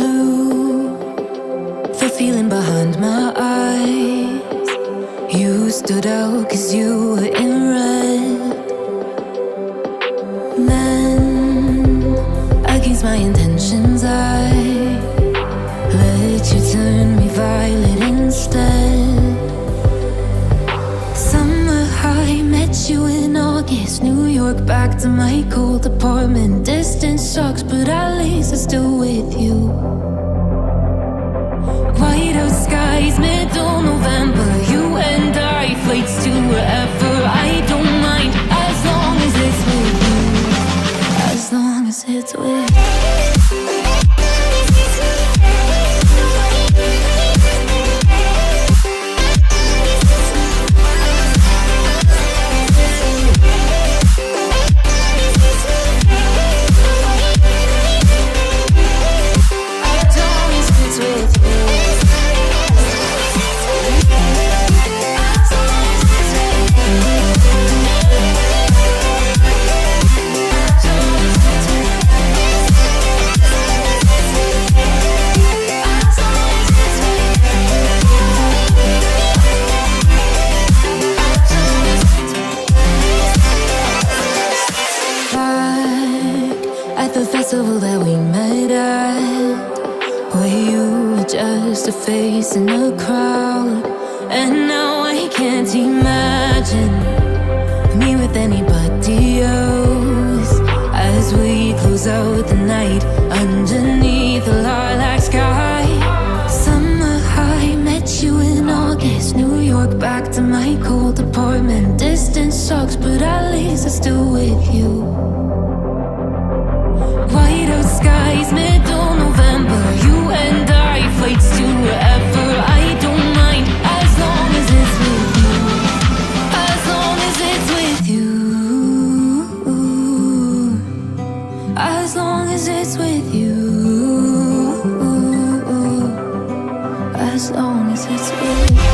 you, the feeling behind my eyes. You stood out 'cause you were in red. Then, against my intentions, I let you turn me violet instead. Summer high, met you in August. New York, back to my cold apartment. Distance sucks, but at least I'm still with you. White out skies, middle November. You and I, flights to wherever. I don't mind, as long as it's with you. As long as it's with you. Festival that we met at, where you were just a face in a crowd. And now I can't imagine me with anybody else. As we close out the night underneath the lilac sky. Summer high, met you in August. New York, back to my cold apartment. Distance sucks, but at least I'm still with you. White out skies, middle November. You and I, flights to wherever. I don't mind, as long as it's with you. As long as it's with you. As long as it's with you. As long as it's with you.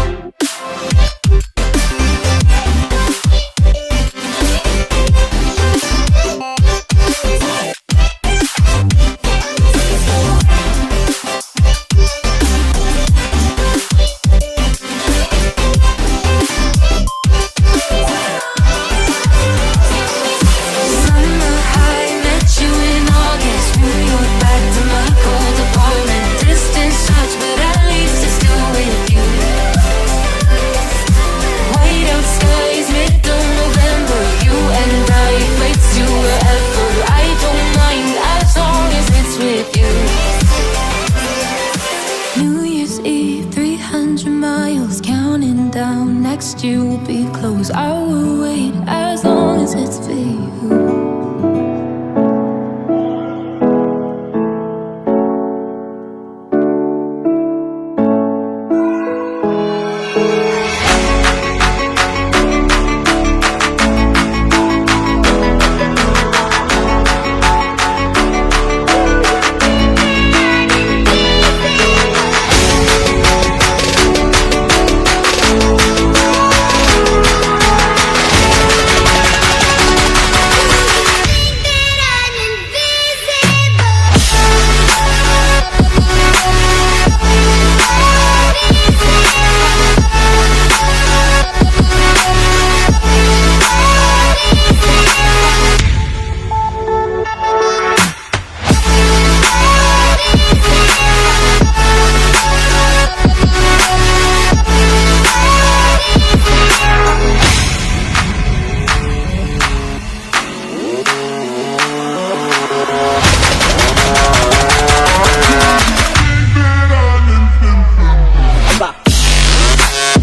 Next year will be close. I will wait as long as it's for you.